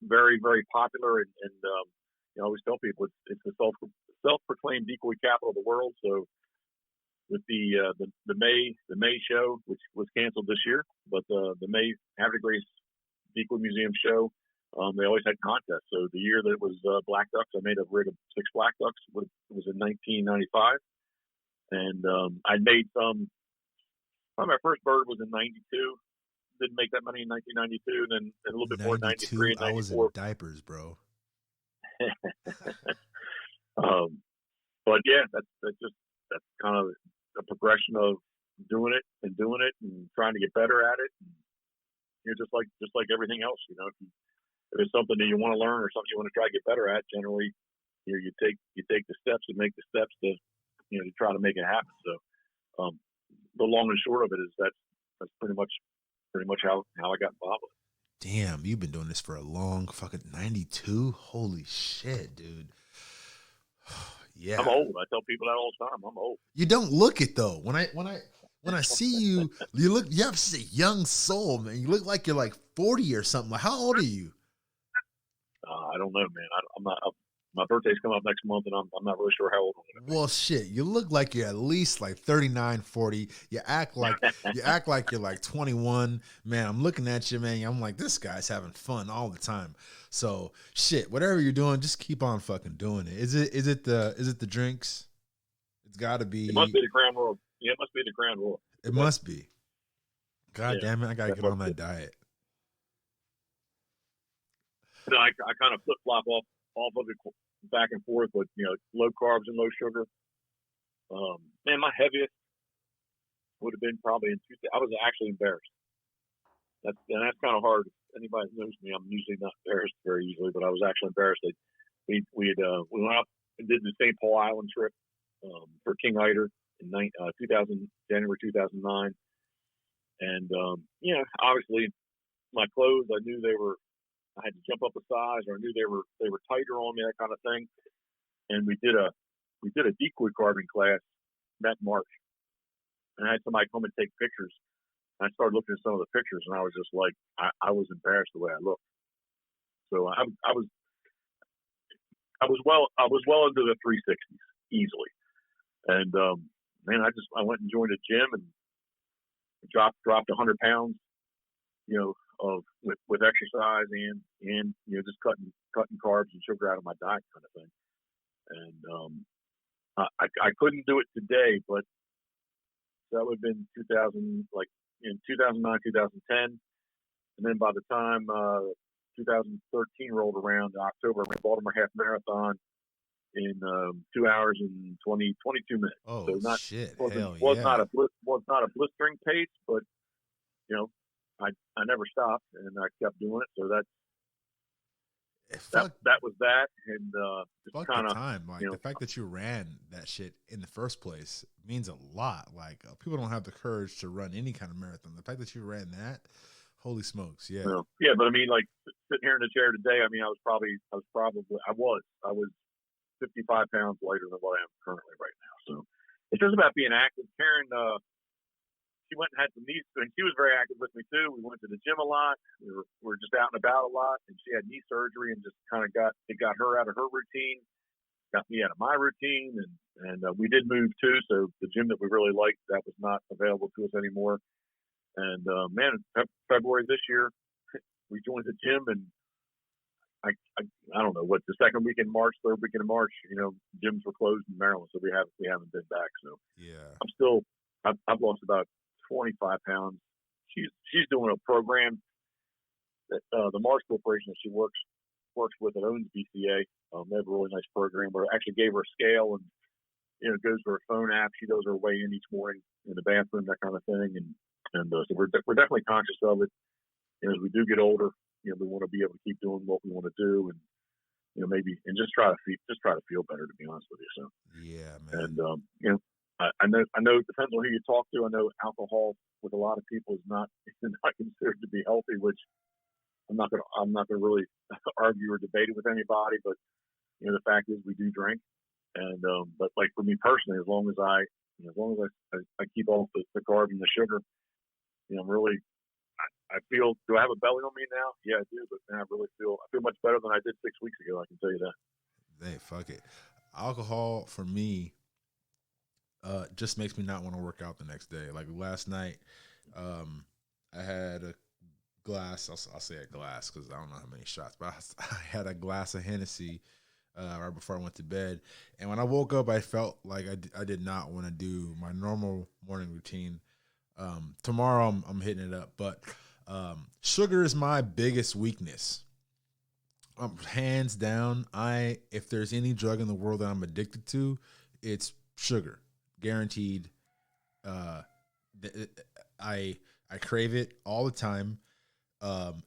very, very popular, and I always tell people it's the self-proclaimed decoy capital of the world. So with the May show, which was canceled this year, but the May Havre de Grace Decoy Museum show, they always had contests. So the year that it was black ducks, I made a rig of 6 black ducks. It was in 1995, and I made some. My first bird was in '92. Didn't make that many in 1992, then a little bit more in 93 and 94.
I was in diapers, bro.
But yeah, that's kind of a progression of doing it and trying to get better at it. And just like everything else, if it's something that you want to learn or something you want to try to get better at, generally, you take the steps and make the steps to try to make it happen. So the long and short of it is that's pretty much how I got involved with it.
Damn, you've been doing this for a long fucking 92. Holy shit, dude. Yeah,
I'm old. I tell people that all the time. I'm old.
You don't look it though. When I see you, you have such a young soul, man. You look like you're like 40 or something. Like, how old are you?
I don't know, man. I'm not. My birthday's coming up next month, and I'm not really sure how old I'm going to be.
Well, shit, you look like you're at least like 39, 40. You act like you're like 21. Man, I'm looking at you, man. I'm like, this guy's having fun all the time. So, shit, whatever you're doing, just keep on fucking doing it. Is it the drinks? It's got to be.
It must be the Crown Royal. Yeah, it must be the Crown Royal.
It must be. God damn it, I gotta get on that diet.
No, I kind of flip flop off of it back and forth, but low carbs and low sugar. Man, my heaviest would have been probably in 2000. I was actually embarrassed. That's kind of hard. Anybody who knows me, I'm usually not embarrassed very easily, but I was actually embarrassed. We went up and did the St. Paul Island trip for King Hyder in January 2009, and obviously my clothes, I knew I had to jump up a size, or I knew they were tighter on me, that kind of thing. And we did a decoy carving class that March, and I had somebody come and take pictures. And I started looking at some of the pictures, and I was just like, I was embarrassed the way I looked. So I was well into the 360s easily, and man, I went and joined a gym and dropped 100 pounds, with exercise and just cutting carbs and sugar out of my diet, kind of thing. And I couldn't do it today, but So that would have been 2009, 2010. And then by the time 2013 rolled around, October, I ran Baltimore half marathon in 2 hours and 22 minutes.
Oh,
so not,
shit.
Was not a blistering pace, but, I never stopped, and I kept doing it. So that was that. And
fuck
kind
the
of
time. Like, the fact that you ran that shit in the first place means a lot. Like, people don't have the courage to run any kind of marathon. The fact that you ran that, holy smokes, yeah.
Yeah, but I mean, like, sitting here in the chair today, I mean, I was 55 pounds lighter than what I am currently right now. So it's just about being active. Karen, she went and had some knee, and she was very active with me too. We went to the gym a lot. We were just out and about a lot, and she had knee surgery and just kind of got her out of her routine, got me out of my routine, and we did move too. So the gym that we really liked, that was not available to us anymore. And man, February this year, we joined the gym, and I don't know what, the second week in March, third week in March, gyms were closed in Maryland, so we haven't been back. So
yeah,
I've lost about 25 pounds. She's doing a program that the Mars Corporation that she works with, that owns BCA. They have a really nice program where I actually gave her a scale, and it goes to her phone app. She does her weigh in each morning in the bathroom, that kind of thing. And so we're definitely conscious of it. As we do get older, we want to be able to keep doing what we want to do, and maybe just try to feel better, to be honest with you. So
yeah, man.
And I know it depends on who you talk to. I know alcohol with a lot of people is not considered to be healthy, which I'm not gonna really argue or debate it with anybody. But the fact is, we do drink, and but like for me personally, as long as I keep off the carb and the sugar, I feel. Do I have a belly on me now? Yeah, I do. But man, I feel much better than I did 6 weeks ago. I can tell you that.
Hey, fuck it. Alcohol for me just makes me not want to work out the next day. Like last night, I had a glass. I'll say a glass because I don't know how many shots, but I had a glass of Hennessy right before I went to bed. And when I woke up, I felt like I did not want to do my normal morning routine. Tomorrow I'm hitting it up, but sugar is my biggest weakness. Hands down, if there's any drug in the world that I'm addicted to, it's sugar. Guaranteed. I crave it all the time.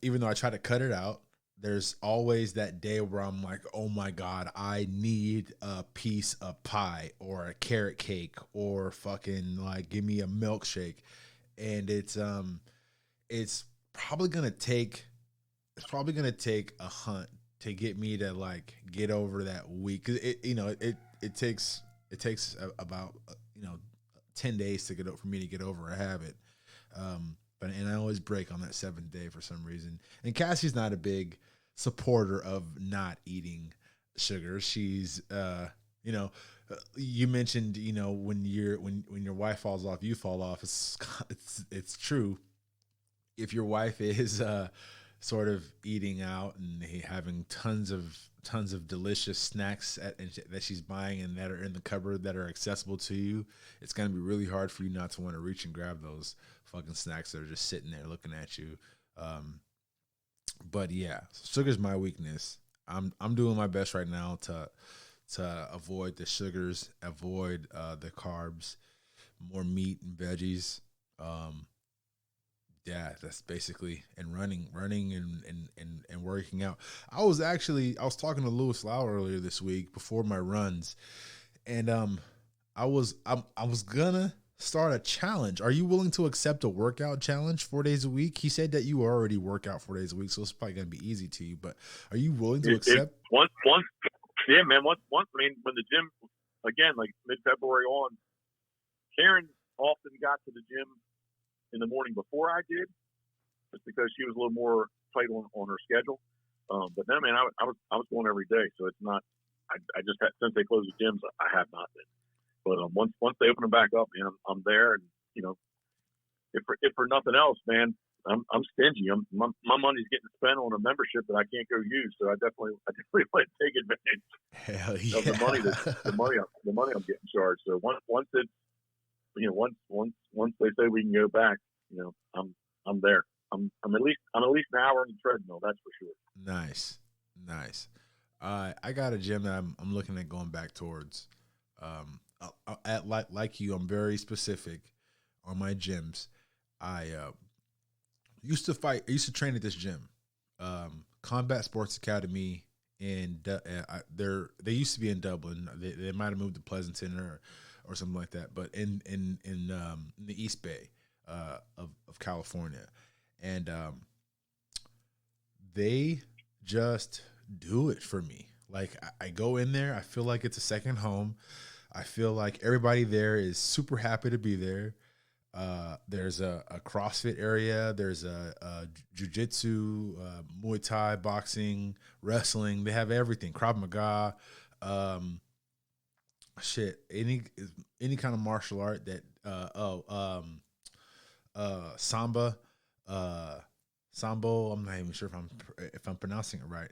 Even though I try to cut it out, there's always that day where I'm like, oh my God, I need a piece of pie or a carrot cake or fucking like give me a milkshake. And it's probably gonna take a hunt to get me to like get over that week. 'Cause it takes about 10 days to for me to get over a habit. But I always break on that 7th day for some reason. And Cassie's not a big supporter of not eating sugar. She's you mentioned when your wife falls off, you fall off. It's true. If your wife is sort of eating out and having tons of delicious snacks that she's buying and that are in the cupboard that are accessible to you, it's going to be really hard for you not to want to reach and grab those fucking snacks that are just sitting there looking at you. But yeah, sugar's my weakness. I'm doing my best right now to avoid the sugars, avoid the carbs, more meat and veggies. Yeah, that's basically, and running and working out. I was talking to Lewis Lau earlier this week before my runs, and I was gonna start a challenge. Are you willing to accept a workout challenge 4 days a week? He said that you already work out 4 days a week, so it's probably gonna be easy to you. But are you willing to accept?
Once, yeah, man. Once. I mean, when the gym again, like mid-February on, Karen often got to the gym in the morning before I did, just because she was a little more tight on her schedule. But then, man, I was going every day, so it's not. I just had, since they closed the gyms, I have not been. But once they open them back up, man, I'm there, and if for nothing else, man, I'm stingy. My money's getting spent on a membership that I can't go use, so I definitely want to take advantage
Hell yeah.
of the money I'm getting charged. So once it's once they say we can go back, I'm there. I'm at least an hour on the treadmill. That's for sure.
Nice. I got a gym that I'm looking at going back towards. Like you, I'm very specific on my gyms. I used to train at this gym, Combat Sports Academy, and they used to be in Dublin. They might have moved to Pleasanton or something like that, but in the East Bay of California, and they just do it for me. Like I go in there, I feel like it's a second home. I feel like everybody there is super happy to be there. There's a CrossFit area. There's a jiu-jitsu, Muay Thai, boxing, wrestling. They have everything. Krav Maga, any kind of martial art that Samba, Sambo. I'm not even sure if I'm pronouncing it right.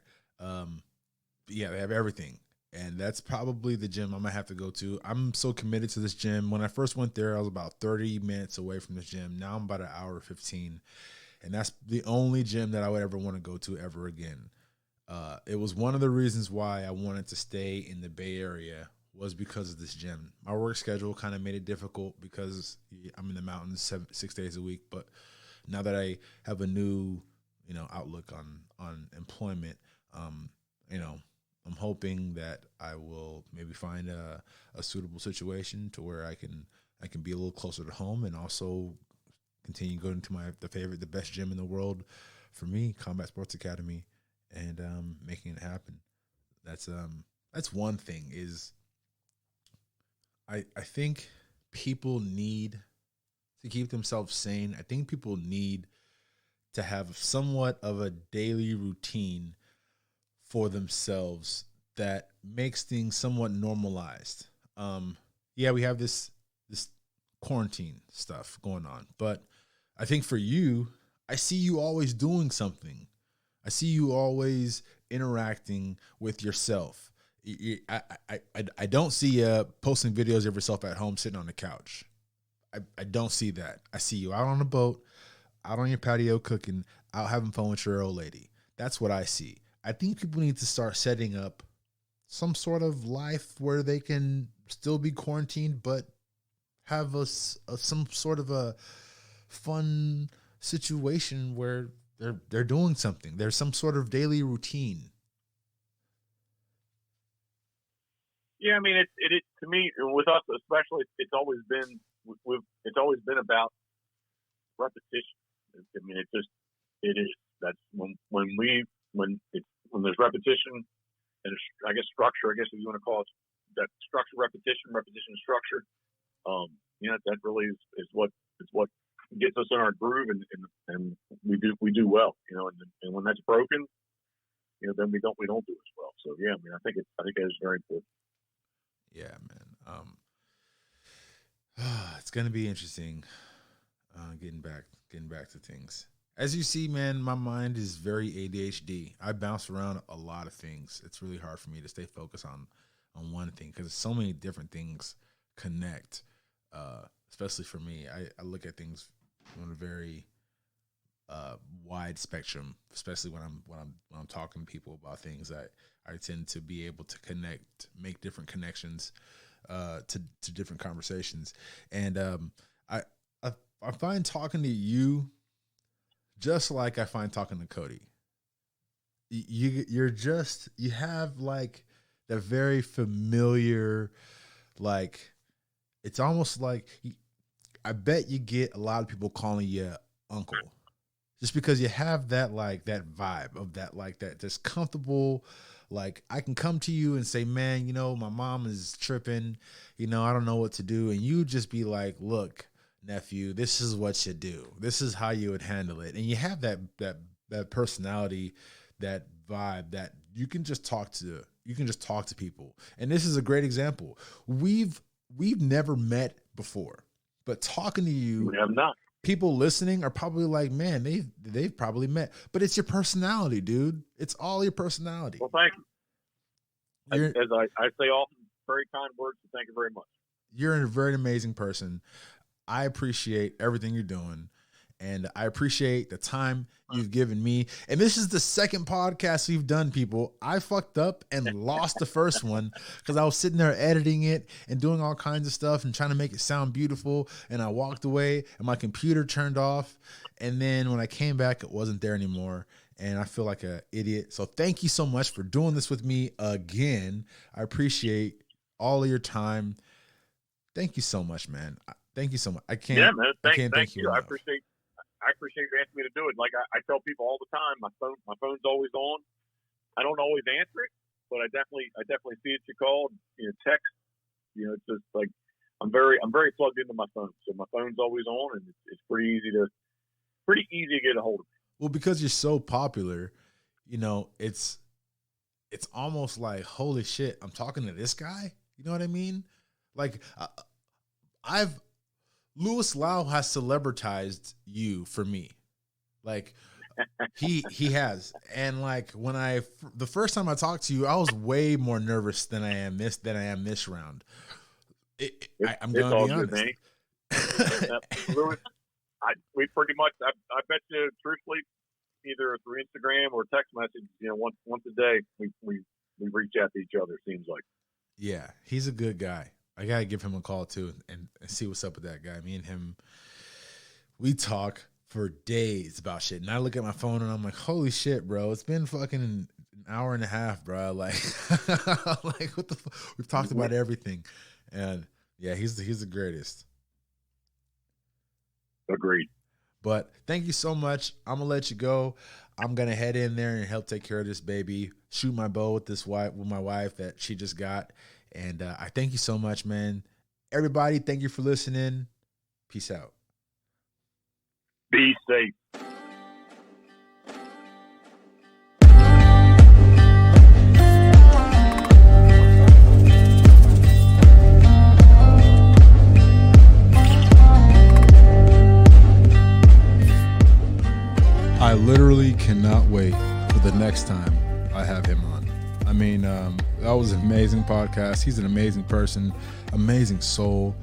Yeah, they have everything. And that's probably the gym I'm going to have to go to. I'm so committed to this gym. When I first went there, I was about 30 minutes away from this gym. Now I'm about an hour and 15. And that's the only gym that I would ever want to go to ever again. It was one of the reasons why I wanted to stay in the Bay Area was because of this gym. My work schedule kind of made it difficult because I'm in the mountains 6 days a week. But now that I have a new, outlook on employment, I'm hoping that I will maybe find a suitable situation to where I can be a little closer to home and also continue going to the best gym in the world for me, Combat Sports Academy, and making it happen. That's one thing is I think people need to keep themselves sane. I think people need to have somewhat of a daily routine for themselves that makes things somewhat normalized. Yeah, we have this quarantine stuff going on, but I think for you, I see you always doing something. I see you always interacting with yourself. I don't see you posting videos of yourself at home sitting on the couch. I don't see that. I see you out on a boat, out on your patio cooking, out having fun with your old lady. That's what I see. I think people need to start setting up some sort of life where they can still be quarantined, but have some sort of a fun situation where they're doing something. There's some sort of daily routine.
Yeah, I mean, it to me, with us especially, it's always been about repetition. I mean, it is. That's when there's repetition and I guess structure. I guess if you want to call it that structure, repetition, structure. That really is what gets us in our groove, and we do well. And when that's broken, then we don't do as well. So yeah, I mean, I think it is very important.
Yeah, man. It's gonna be interesting. Getting back to things. As you see, man, my mind is very ADHD. I bounce around a lot of things. It's really hard for me to stay focused on one thing because so many different things connect. Especially for me, I look at things on a very wide spectrum. Especially when I'm talking to people about things, I tend to be able to make different connections to different conversations, and I find talking to you just like I find talking to Cody. You have like that very familiar, like it's almost like I bet you get a lot of people calling you uncle, just because you have that that vibe of that just comfortable. Like I can come to you and say, man, my mom is tripping, I don't know what to do, and you just be like, look, nephew, this is what you do. This is how you would handle it. And you have that personality, that vibe that you can just talk to people. And this is a great example. We've never met before, but talking to you,
we have not.
People listening are probably like, man, they've probably met, but it's your personality, dude. It's all your personality.
Well, thank you. As I say often, very kind words, and thank you very much.
you're a very amazing person. I appreciate everything you're doing. And I appreciate the time you've given me. And this is the second podcast we've done, people. I fucked up and lost the first one because I was sitting there editing it and doing all kinds of stuff and trying to make it sound beautiful. And I walked away and my computer turned off. And then when I came back, it wasn't there anymore. And I feel like an idiot. So thank you so much for doing this with me again. I appreciate all of your time. Thank you so much, man. Thank you so much. I can't.
Yeah, man.
Thank you.
I appreciate you asking me to do it. Like I tell people all the time, my phone's always on. I don't always answer it, but I definitely see it. You call, text. It's just like I'm very plugged into my phone, so my phone's always on, and it's pretty easy to get a hold of me.
Well, because you're so popular, it's almost like, holy shit, I'm talking to this guy. You know what I mean? Like Louis Lau has celebritized you for me. Like he has. And like the first time I talked to you, I was way more nervous than I am this round. I'm going to be honest.
Good, Louis, we pretty much, I bet you truthfully, either through Instagram or text message, once a day, we reach out to each other, it seems like.
Yeah, he's a good guy. I got to give him a call, too, and see what's up with that guy. Me and him, we talk for days about shit. And I look at my phone, and I'm like, holy shit, bro. It's been fucking an hour and a half, bro. Like, what the fuck? We've talked about everything. And, yeah, he's the greatest.
Agreed.
But thank you so much. I'm going to let you go. I'm going to head in there and help take care of this baby, shoot my bow with my wife that she just got. And I thank you so much, man. Everybody, thank you for listening. Peace out.
Be safe.
I literally cannot wait for the next time I have him on. I mean, that was an amazing podcast. He's an amazing person, amazing soul.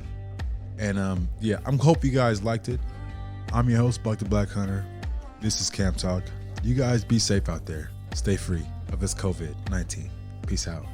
And yeah, I hope you guys liked it. I'm your host, Buck the Black Hunter. This is Camp Talk. You guys be safe out there. Stay free of this COVID-19. Peace out.